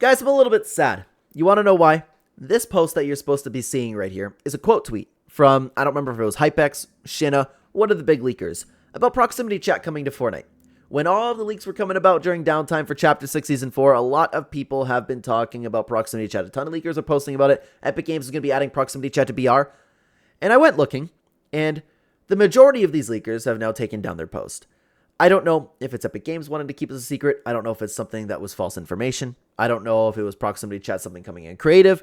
Guys, I'm a little bit sad. You want to know why? This post that you're supposed to be seeing right here is a quote tweet from, I don't remember if it was Hypex, Shinna, one of the big leakers, about proximity chat coming to Fortnite. When all of the leaks were coming about during downtime for Chapter 6 Season 4, a lot of people have been talking about proximity chat. A ton of leakers are posting about it. Epic Games is going to be adding proximity chat to BR. And I went looking, and the majority of these leakers have now taken down their post. I don't know if it's Epic Games wanting to keep it a secret. I don't know if it's something that was false information. I don't know if it was proximity chat, something coming in creative.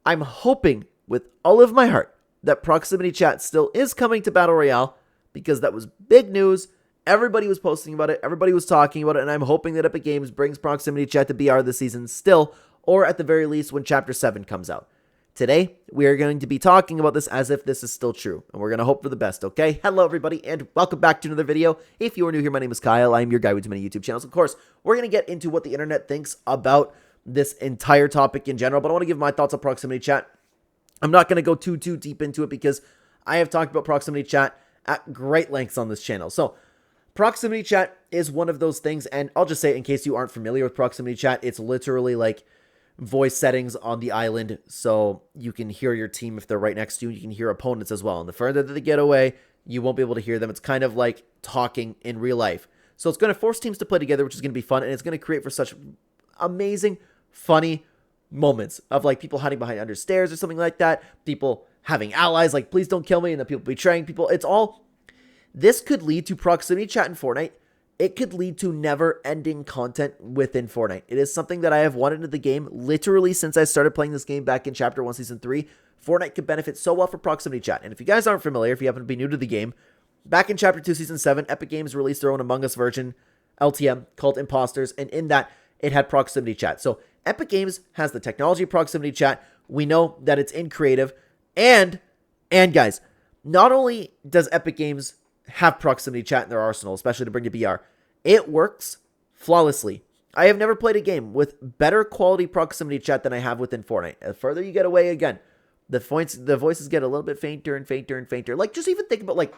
I'm hoping with all of my heart that proximity chat still is coming to Battle Royale because that was big news. Everybody was posting about it. Everybody was talking about it. And I'm hoping that Epic Games brings proximity chat to BR this season still, or at the very least when Chapter 7 comes out. Today, we are going to be talking about this as if this is still true, and we're going to hope for the best, okay? Hello, everybody, and welcome back to another video. If you are new here, my name is Kyle. I'm your guy with too many YouTube channels. Of course, we're going to get into what the internet thinks about this entire topic in general, but I want to give my thoughts on proximity chat. I'm not going to go too deep into it because I have talked about proximity chat at great lengths on this channel. So, proximity chat is one of those things, and I'll just say it in case you aren't familiar with proximity chat, it's literally like voice settings on the island, so you can hear your team if they're right next to you. You can hear opponents as well, and the further that they get away, you won't be able to hear them. It's kind of like talking in real life. So it's going to force teams to play together, which is going to be fun, and it's going to create for such amazing, funny moments of like people hiding behind under stairs or something like that, people having allies like please don't kill me, and then people betraying people. It's all, this could lead to proximity chat in Fortnite. It could lead to never-ending content within Fortnite. It is something that I have wanted in the game literally since I started playing this game back in Chapter 1, Season 3. Fortnite could benefit so well from proximity chat. And if you guys aren't familiar, if you happen to be new to the game, back in Chapter 2, Season 7, Epic Games released their own Among Us version, LTM, called Imposters, and in that, it had proximity chat. So Epic Games has the technology of proximity chat. We know that it's in creative. And guys, not only does Epic Games have proximity chat in their arsenal, especially to bring to BR, it works flawlessly. I have never played a game with better quality proximity chat than I have within Fortnite. The further you get away, again, the voices get a little bit fainter and fainter and fainter. Like, just even think about, like,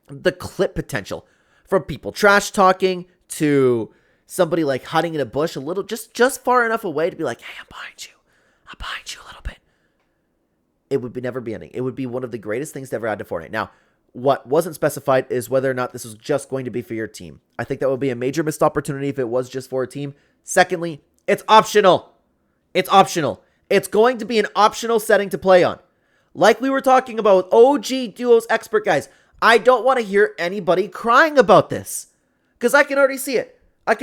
the clip potential from people trash talking to somebody, like, hiding in a bush a little, just far enough away to be like, hey, I'm behind you a little bit. It would never be ending. It would be one of the greatest things to ever add to Fortnite. Now, what wasn't specified is whether or not this was just going to be for your team. I think that would be a major missed opportunity if it was just for a team. Secondly, it's optional. It's optional. It's going to be an optional setting to play on. Like we were talking about OG Duos Expert, guys. I don't want to hear anybody crying about this because I can already see it. I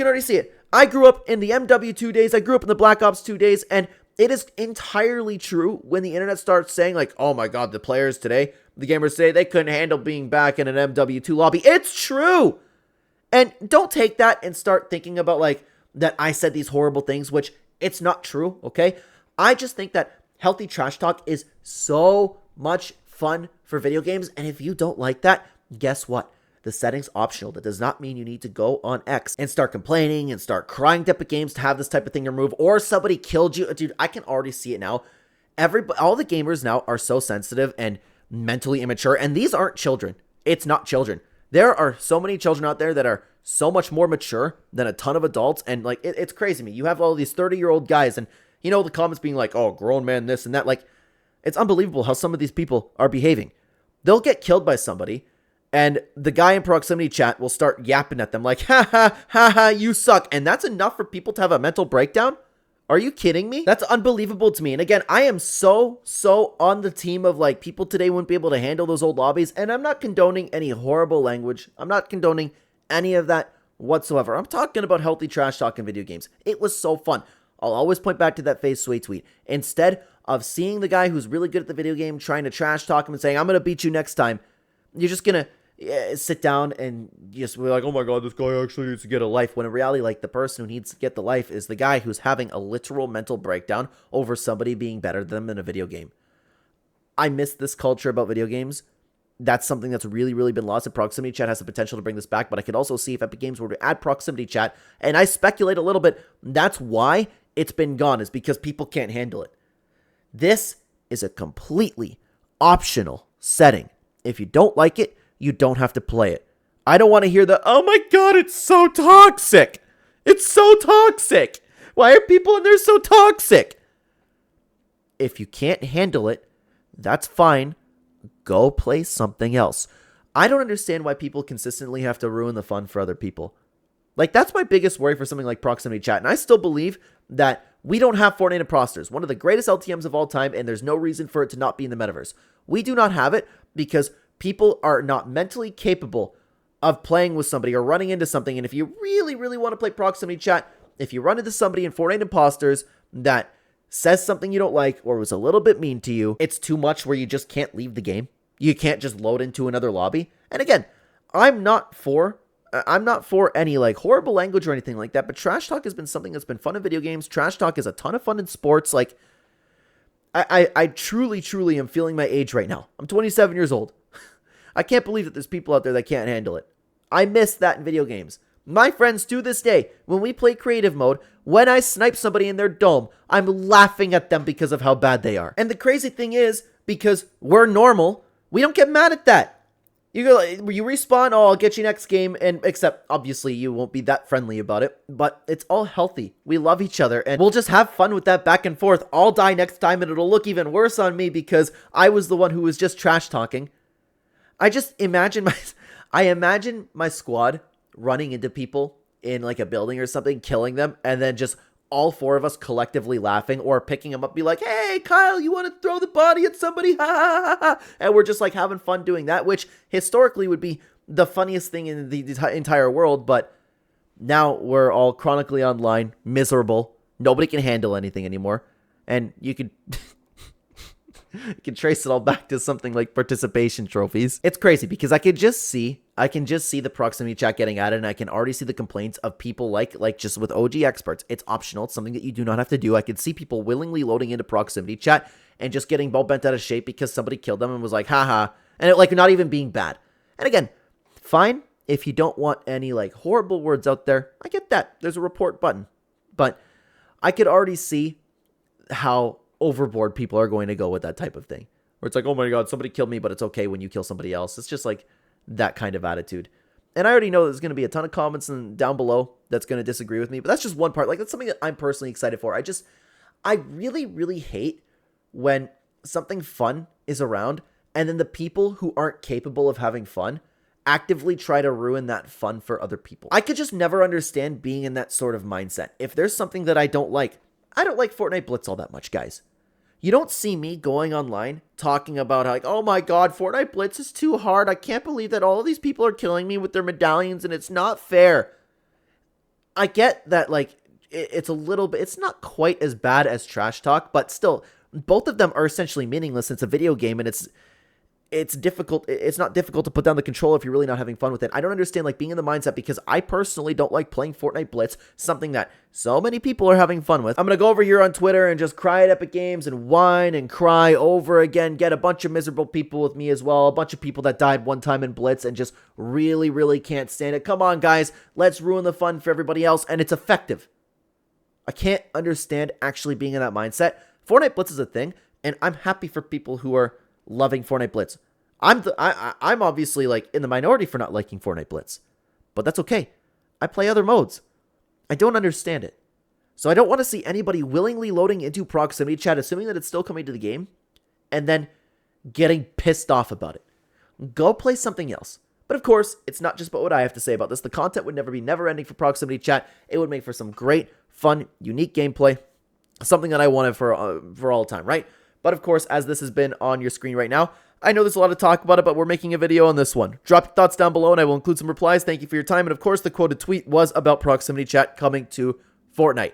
grew up in the MW2 days. I grew up in the Black Ops 2 days, and it is entirely true when the internet starts saying like, oh my god, the players today, the gamers today, they couldn't handle being back in an MW2 lobby. It's true. And don't take that and start thinking about like that I said these horrible things, which it's not true, okay? I just think that healthy trash talk is so much fun for video games. And if you don't like that, guess what? The setting's optional. That does not mean you need to go on X and start complaining and start crying to Epic Games to have this type of thing removed, or somebody killed you. Dude, I can already see it now. All the gamers now are so sensitive and mentally immature, and these aren't children. It's not children. There are so many children out there that are so much more mature than a ton of adults, and like it's crazy to me. You have all these 30-year-old guys, and you know the comments being like, oh, grown man this and that. Like, it's unbelievable how some of these people are behaving. They'll get killed by somebody, and the guy in proximity chat will start yapping at them like, ha, you suck. And that's enough for people to have a mental breakdown? Are you kidding me? That's unbelievable to me. And again, I am so on the team of like people today wouldn't be able to handle those old lobbies. And I'm not condoning any horrible language. I'm not condoning any of that whatsoever. I'm talking about healthy trash talk in video games. It was so fun. I'll always point back to that Face Sway tweet. Instead of seeing the guy who's really good at the video game trying to trash talk him and saying, I'm going to beat you next time, you're just going to sit down and just be like, oh my god, this guy actually needs to get a life. When in reality, like, the person who needs to get the life is the guy who's having a literal mental breakdown over somebody being better than them in a video game. I miss this culture about video games. That's something that's really been lost. And proximity chat has the potential to bring this back, but I could also see if Epic Games were to add proximity chat, and I speculate a little bit, that's why it's been gone, is because people can't handle it. This is a completely optional setting. If you don't like it, you don't have to play it. I don't want to hear the, oh my god, it's so toxic. It's so toxic. Why are people in there so toxic? If you can't handle it, that's fine. Go play something else. I don't understand why people consistently have to ruin the fun for other people. Like, that's my biggest worry for something like proximity chat. And I still believe that we don't have Fortnite Imposters, one of the greatest LTMs of all time, and there's no reason for it to not be in the metaverse. We do not have it because people are not mentally capable of playing with somebody or running into something. And if you really, really want to play proximity chat, if you run into somebody in Fortnite Imposters that says something you don't like or was a little bit mean to you, it's too much where you just can't leave the game. You can't just load into another lobby. And again, I'm not for any like horrible language or anything like that, but trash talk has been something that's been fun in video games. Trash talk is a ton of fun in sports. Like, I truly, truly am feeling my age right now. I'm 27 years old. I can't believe that there's people out there that can't handle it. I miss that in video games. My friends, to this day, when we play creative mode, when I snipe somebody in their dome, I'm laughing at them because of how bad they are. And the crazy thing is, because we're normal, we don't get mad at that. You go, you respawn, oh, I'll get you next game, and except, obviously, you won't be that friendly about it, but it's all healthy. We love each other, and we'll just have fun with that back and forth. I'll die next time, and it'll look even worse on me because I was the one who was just trash talking. I just imagine I imagine my squad running into people in like a building or something, killing them, and then just all four of us collectively laughing or picking them up, be like, hey, Kyle, you want to throw the body at somebody? Ha, ha, ha, ha. And we're just like having fun doing that, which historically would be the funniest thing in the entire world. But now we're all chronically online, miserable. Nobody can handle anything anymore. And you could... you can trace it all back to something like participation trophies. It's crazy because I can just see the proximity chat getting added, and I can already see the complaints of people like just with OG experts. It's optional. It's something that you do not have to do. I can see people willingly loading into proximity chat and just getting ball bent out of shape because somebody killed them and was like, haha, and it like not even being bad. And again, fine if you don't want any like horrible words out there. I get that. There's a report button, but I could already see how overboard people are going to go with that type of thing, where it's like, oh my god, somebody killed me, but it's okay when you kill somebody else. It's just like that kind of attitude. And I already know there's going to be a ton of comments down below that's going to disagree with me, but that's just one part. Like, that's something that I'm personally excited for. I really, really hate when something fun is around and then the people who aren't capable of having fun actively try to ruin that fun for other people. I could just never understand being in that sort of mindset. If there's something that I don't like Fortnite Blitz all that much, guys. You don't see me going online talking about like, oh my god, Fortnite Blitz is too hard. I can't believe that all of these people are killing me with their medallions and it's not fair. I get that, like, it's a little bit, it's not quite as bad as trash talk, but still, both of them are essentially meaningless. It's a video game and it's difficult. It's not difficult to put down the controller if you're really not having fun with it. I don't understand like being in the mindset because I personally don't like playing Fortnite Blitz, something that so many people are having fun with. I'm going to go over here on Twitter and just cry at Epic Games and whine and cry over again, get a bunch of miserable people with me as well, a bunch of people that died one time in Blitz and just really, really can't stand it. Come on, guys, let's ruin the fun for everybody else, and it's effective. I can't understand actually being in that mindset. Fortnite Blitz is a thing, and I'm happy for people who are loving Fortnite Blitz. I'm obviously like in the minority for not liking Fortnite Blitz, but that's okay. I play other modes. I don't understand it. So I don't want to see anybody willingly loading into proximity chat, assuming that it's still coming to the game, and then getting pissed off about it. Go play something else. But of course, it's not just about what I have to say about this. The content would never be never-ending for proximity chat. It would make for some great, fun, unique gameplay. Something that I wanted for all time, right? But of course, as this has been on your screen right now, I know there's a lot of talk about it, but we're making a video on this one. Drop your thoughts down below and I will include some replies. Thank you for your time. And of course, the quoted tweet was about proximity chat coming to Fortnite.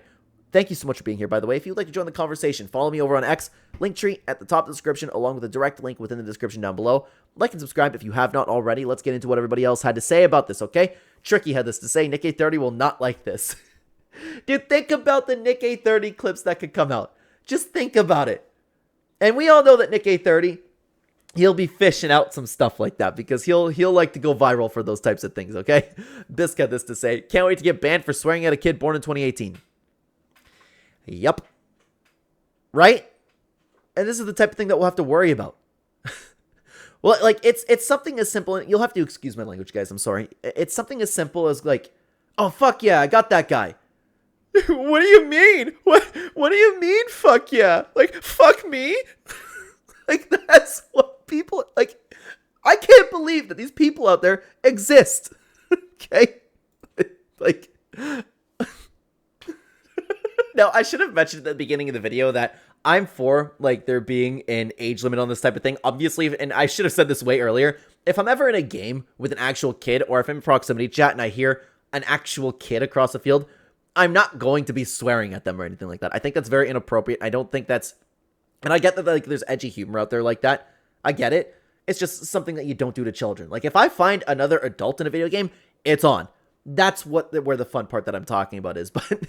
Thank you so much for being here, by the way. If you'd like to join the conversation, follow me over on X, Linktree at the top of the description, along with a direct link within the description down below. Like and subscribe if you have not already. Let's get into what everybody else had to say about this, okay? Tricky had this to say. Nick A30 will not like this. Dude, think about the Nick A30 clips that could come out. Just think about it. And we all know that Nick A30, he'll be fishing out some stuff like that because he'll like to go viral for those types of things, okay? Bisk had this to say. Can't wait to get banned for swearing at a kid born in 2018. Yup. Right? And this is the type of thing that we'll have to worry about. Well, like, it's something as simple, and you'll have to excuse my language, guys, I'm sorry. It's something as simple as, like, oh, fuck yeah, I got that guy. What do you mean? What do you mean, fuck yeah? Like, fuck me? Like, that's what people, like, I can't believe that these people out there exist. Okay? Like, now, I should have mentioned at the beginning of the video that I'm for, like, there being an age limit on this type of thing. Obviously, and I should have said this way earlier, if I'm ever in a game with an actual kid, or if I'm in proximity chat and I hear an actual kid across the field, I'm not going to be swearing at them or anything like that. I think that's very inappropriate. I don't think that's... And I get that, like, there's edgy humor out there like that. I get it. It's just something that you don't do to children. Like, if I find another adult in a video game, it's on. That's where the fun part that I'm talking about is. But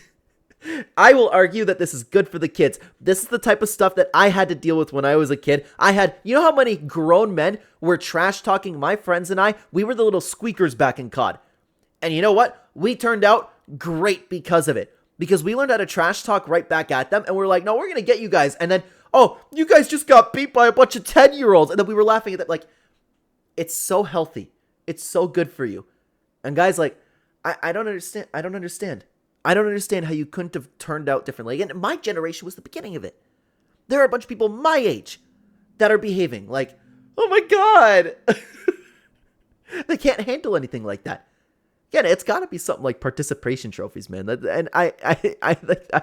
I will argue that this is good for the kids. This is the type of stuff that I had to deal with when I was a kid. You know how many grown men were trash-talking my friends and I? We were the little squeakers back in COD. And you know what? We turned out great because of it. Because we learned how to trash talk right back at them. And we're like, no, we're going to get you guys. And then, oh, you guys just got beat by a bunch of 10-year-olds. And then we were laughing at that. Like, it's so healthy. It's so good for you. And guys, like, I don't understand. I don't understand. I don't understand how you couldn't have turned out differently. And my generation was the beginning of it. There are a bunch of people my age that are behaving like, oh my God. They can't handle anything like that. Again, it's got to be something like participation trophies, man. And I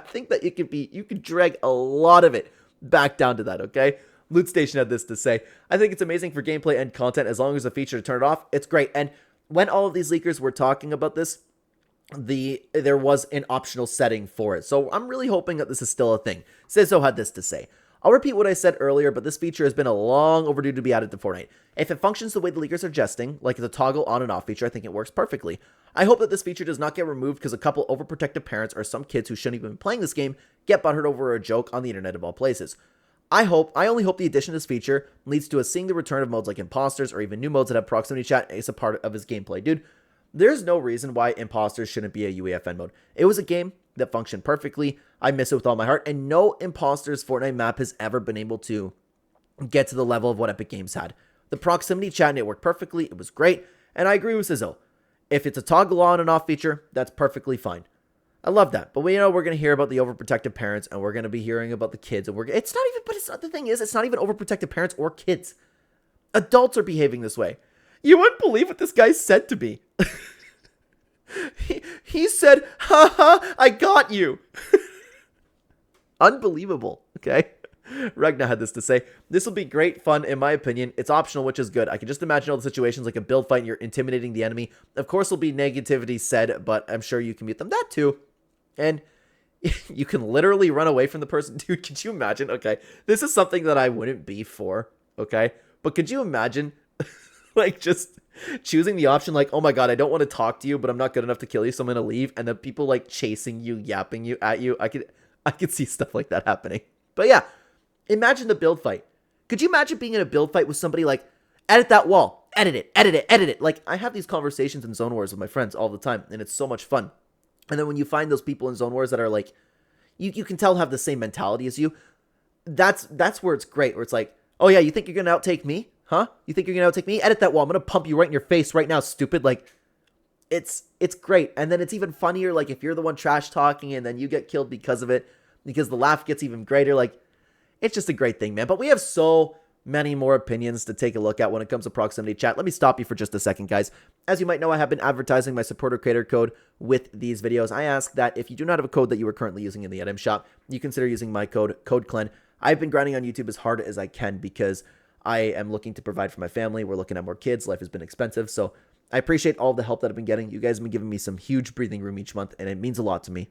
think that you could drag a lot of it back down to that, okay? Loot Station had this to say: I think it's amazing for gameplay and content as long as the feature to turn it off. It's great. And when all of these leakers were talking about this, there was an optional setting for it. So I'm really hoping that this is still a thing. Sizzo had this to say: I'll repeat what I said earlier, but this feature has been a long overdue to be added to Fortnite. If it functions the way the leakers are jesting, like the toggle on and off feature, I think it works perfectly. I hope that this feature does not get removed because a couple overprotective parents or some kids who shouldn't even be playing this game get butthurt over a joke on the internet of all places. I only hope the addition of this feature leads to us seeing the return of modes like imposters or even new modes that have proximity chat as a part of his gameplay. Dude, there's no reason why imposters shouldn't be a UEFN mode. It was a game that functioned perfectly. I miss it with all my heart, and no imposters Fortnite map has ever been able to get to the level of what Epic Games had. The proximity chat, it worked perfectly. It was great, and I agree with Sizzo. If it's a toggle on and off feature, that's perfectly fine. I love that. But we're going to hear about the overprotective parents, and we're going to be hearing about the kids, and the thing is, it's not even overprotective parents or kids. Adults are behaving this way. You wouldn't believe what this guy said to me. He said, haha, I got you. Unbelievable, okay? Ragnar had this to say: this will be great fun, in my opinion. It's optional, which is good. I can just imagine all the situations like a build fight and you're intimidating the enemy. Of course, there'll be negativity said, but I'm sure you can mute them. That too. And you can literally run away from the person. Dude, could you imagine? Okay, this is something that I wouldn't be for, okay? But could you imagine, like, just choosing the option like, oh my God, I don't want to talk to you, but I'm not good enough to kill you, so I'm going to leave, and then people, like, chasing you, yapping you at you. I could see stuff like that happening. But yeah, imagine the build fight. Could you imagine being in a build fight with somebody like, edit that wall, edit it, edit it, edit it. Like, I have these conversations in Zone Wars with my friends all the time, and it's so much fun. And then when you find those people in Zone Wars that are like, you can tell have the same mentality as you, that's where it's great, where it's like, oh yeah, you think you're going to outtake me? Huh? You think you're going to outtake me? Edit that wall. I'm going to pump you right in your face right now, stupid. Like, it's great. And then it's even funnier, like, if you're the one trash talking and then you get killed because of it, because the laugh gets even greater. Like, it's just a great thing, man. But we have so many more opinions to take a look at when it comes to proximity chat. Let me stop you for just a second, guys. As you might know, I have been advertising my supporter creator code with these videos. I ask that if you do not have a code that you are currently using in the item shop, you consider using my code Clen. I've been grinding on YouTube as hard as I can because I am looking to provide for my family. We're looking at more kids. Life has been expensive. So I appreciate all the help that I've been getting. You guys have been giving me some huge breathing room each month, and it means a lot to me.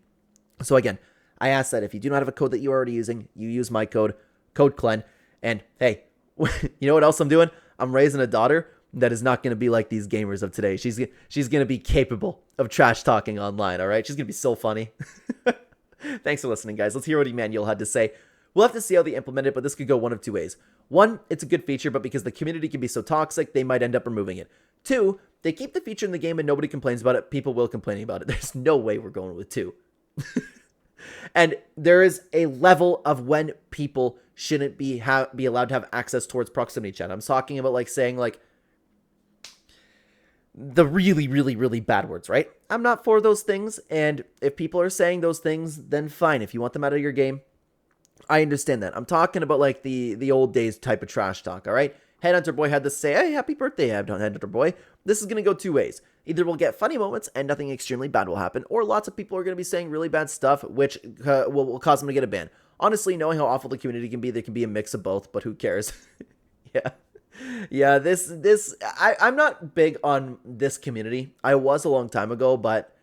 So again, I ask that if you do not have a code that you're already using, you use my code Clen. And hey, you know what else I'm doing? I'm raising a daughter that is not going to be like these gamers of today. She's going to be capable of trash talking online, all right? She's going to be so funny. Thanks for listening, guys. Let's hear what Emmanuel had to say. We'll have to see how they implement it, but this could go one of two ways. One, it's a good feature, but because the community can be so toxic, they might end up removing it. Two, they keep the feature in the game and nobody complains about it. People will complain about it. There's no way we're going with two. And there is a level of when people shouldn't be allowed to have access towards proximity chat. I'm talking about like saying like, the really, really, really bad words, right? I'm not for those things, and if people are saying those things, then fine. If you want them out of your game, I understand that. I'm talking about like the old days type of trash talk, all right? Headhunter Boy had to say, hey, happy birthday, Headhunter Boy. This is going to go two ways. Either we'll get funny moments and nothing extremely bad will happen, or lots of people are going to be saying really bad stuff, which will cause them to get a ban. Honestly, knowing how awful the community can be, there can be a mix of both, but who cares? Yeah. Yeah, I'm not big on this community. I was a long time ago, but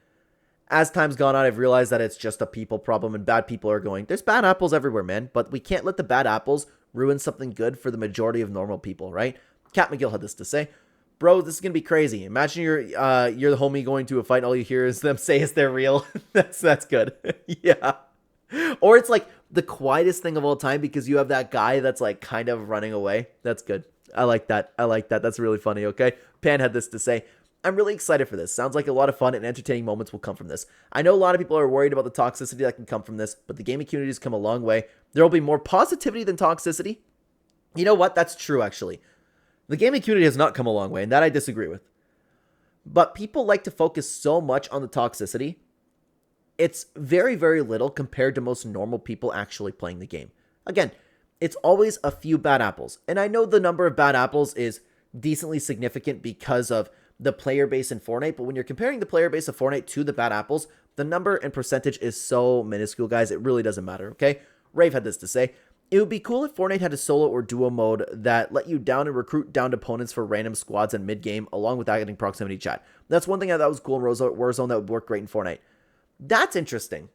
as time's gone on, I've realized that it's just a people problem, and bad people are going, there's bad apples everywhere, man, but we can't let the bad apples ruin something good for the majority of normal people, right? Cat McGill had this to say. Bro, this is gonna be crazy. Imagine you're the homie going to a fight and all you hear is them say is they're real. that's good. Yeah. Or it's like the quietest thing of all time because you have that guy that's like kind of running away. That's good. I like that. That's really funny, okay? Pan had this to say. I'm really excited for this. Sounds like a lot of fun and entertaining moments will come from this. I know a lot of people are worried about the toxicity that can come from this, but the gaming community has come a long way. There will be more positivity than toxicity. You know what? That's true, actually. The gaming community has not come a long way, and that I disagree with. But people like to focus so much on the toxicity. It's very, very little compared to most normal people actually playing the game. Again, it's always a few bad apples. And I know the number of bad apples is decently significant because of the player base in Fortnite, but when you're comparing the player base of Fortnite to the bad apples, the number and percentage is so minuscule, guys. It really doesn't matter, okay? Rave had this to say. It would be cool if Fortnite had a solo or duo mode that let you down and recruit downed opponents for random squads and mid-game, along with adding proximity chat. That's one thing I thought was cool in Warzone that would work great in Fortnite. That's interesting.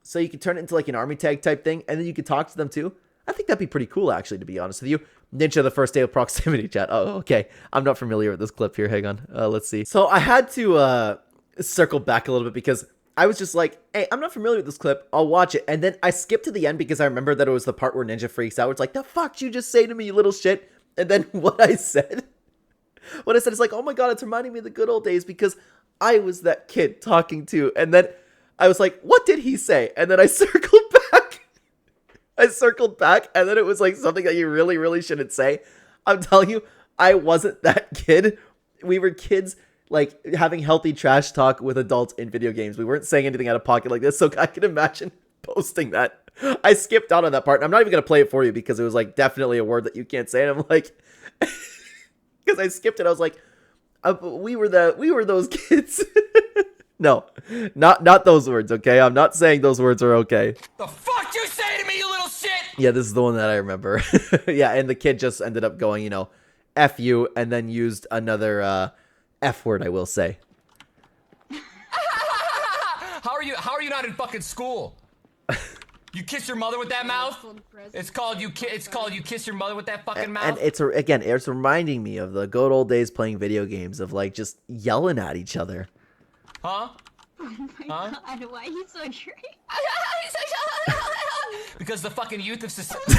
So you could turn it into like an army tag type thing, and then you could talk to them too. I think that'd be pretty cool, actually, to be honest with you. Ninja, the first day of proximity chat. Oh, okay. I'm not familiar with this clip here. Hang on. Let's see. So I had to circle back a little bit because I was just like, hey, I'm not familiar with this clip. I'll watch it. And then I skipped to the end because I remember that it was the part where Ninja freaks out. It's like, the fuck did you just say to me, you little shit? And then what I said is like, oh my God, it's reminding me of the good old days because I was that kid talking to. And then I was like, what did he say? And then I circled back. And then it was like something that you really, really shouldn't say. I'm telling you, I wasn't that kid. We were kids like having healthy trash talk with adults in video games. We weren't saying anything out of pocket like this. So I can imagine posting that. I skipped out on that part. And I'm not even going to play it for you because it was like definitely a word that you can't say. And I'm like, because I skipped it. I was like, we were those kids. No, not those words. Okay. I'm not saying those words are okay. The fuck you say to me, you little shit? Yeah, this is the one that I remember. Yeah, and the kid just ended up going, you know, F you, and then used another F word, I will say. How are you not in fucking school? You kiss your mother with that mouth? It's called you kiss your mother with that fucking mouth? And it's reminding me of the good old days playing video games of like just yelling at each other. Huh? Oh my God, why are you so angry? Because the fucking youth of society.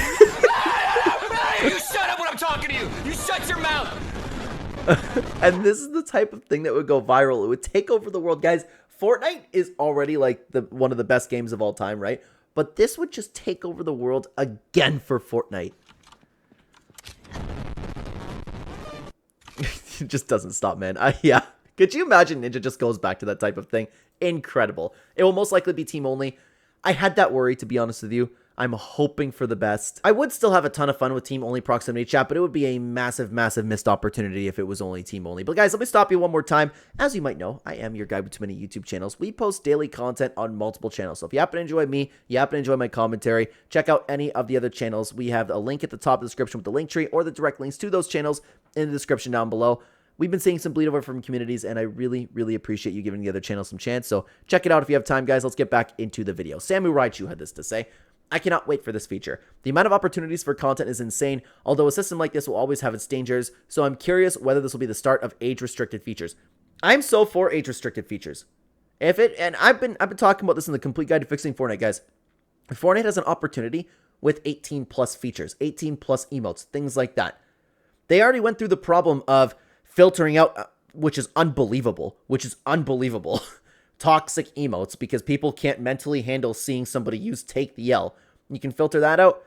You shut up when I'm talking to you! You shut your mouth! And this is the type of thing that would go viral. It would take over the world. Guys, Fortnite is already like one of the best games of all time, right? But this would just take over the world again for Fortnite. It just doesn't stop, man. Yeah. Could you imagine Ninja just goes back to that type of thing? Incredible. It will most likely be team only. I had that worry, to be honest with you. I'm hoping for the best. I would still have a ton of fun with team only proximity chat, but it would be a massive, massive missed opportunity if it was only team only. But guys, let me stop you one more time. As you might know, I am your guy with too many YouTube channels. We post daily content on multiple channels. So if you happen to enjoy me, you happen to enjoy my commentary, check out any of the other channels. We have a link at the top of the description with the link tree or the direct links to those channels in the description down below. We've been seeing some bleed over from communities, and I really, really appreciate you giving the other channels some chance. So check it out if you have time, guys. Let's get back into the video. Samu Raichu had this to say. I cannot wait for this feature. The amount of opportunities for content is insane, although a system like this will always have its dangers, so I'm curious whether this will be the start of age-restricted features. I'm so for age-restricted features. And I've been talking about this in the Complete Guide to Fixing Fortnite, guys. Fortnite has an opportunity with 18+ features, 18+ emotes, things like that. They already went through the problem of filtering out, which is unbelievable, toxic emotes because people can't mentally handle seeing somebody use take the L. You can filter that out.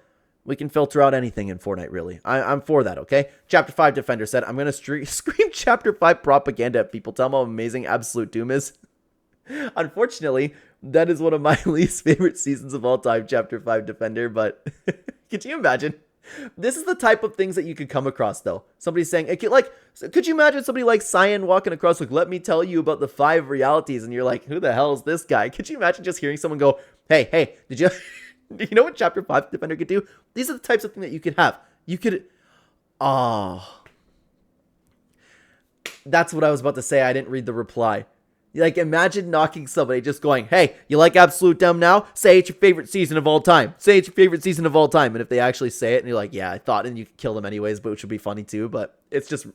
We can filter out anything in Fortnite, really. I'm for that, okay? Chapter 5 Defender said, I'm going to scream Chapter 5 propaganda at people. Tell them how amazing Absolute Doom is. Unfortunately, that is one of my least favorite seasons of all time, Chapter 5 Defender, but could you imagine? This is the type of things that you could come across, though. Somebody saying, could you imagine somebody like Cyan walking across, like, let me tell you about the 5 realities, and you're like, who the hell is this guy? Could you imagine just hearing someone go, hey, did you... Do you know what Chapter 5 Defender could do? These are the types of things that you could have. You could... Oh. That's what I was about to say. I didn't read the reply. Like, imagine knocking somebody just going, hey, you like Absolute Dumb now? Say it's your favorite season of all time. Say it's your favorite season of all time. And if they actually say it and you're like, yeah, I thought, and you could kill them anyways, but which would be funny too. But it's just...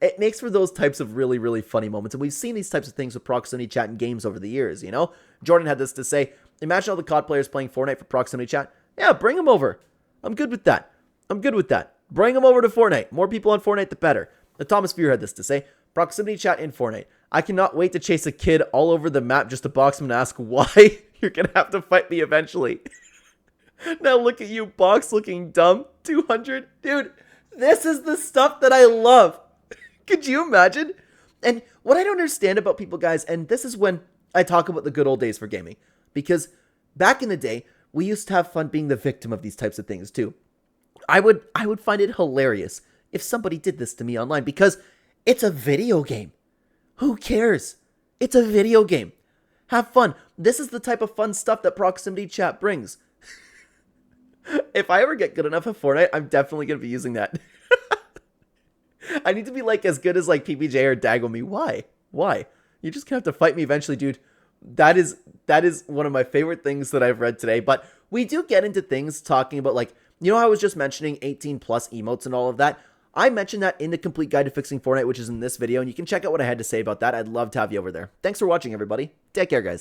It makes for those types of really, really funny moments. And we've seen these types of things with proximity chat in games over the years, you know? Jordan had this to say, imagine all the COD players playing Fortnite for proximity chat. Yeah, bring them over. I'm good with that. Bring them over to Fortnite. More people on Fortnite, the better. The Thomas Fear had this to say, proximity chat in Fortnite. I cannot wait to chase a kid all over the map just to box him and ask why. You're going to have to fight me eventually. Now look at you, box looking dumb. 200. Dude, this is the stuff that I love. Could you imagine? And what I don't understand about people, guys, and this is when I talk about the good old days for gaming, because back in the day, we used to have fun being the victim of these types of things too. I would find it hilarious if somebody did this to me online, because it's a video game. Who cares? It's a video game. Have fun. This is the type of fun stuff that proximity chat brings. If I ever get good enough at Fortnite, I'm definitely going to be using that. I need to be like as good as like PBJ or Dagome. Why? You're just gonna have to fight me eventually, dude. That is one of my favorite things that I've read today. But we do get into things talking about, like, you know how I was just mentioning 18 plus emotes and all of that? I mentioned that in the complete guide to fixing Fortnite, which is in this video, and you can check out what I had to say about that. I'd love to have you over there. Thanks for watching, everybody. Take care, guys.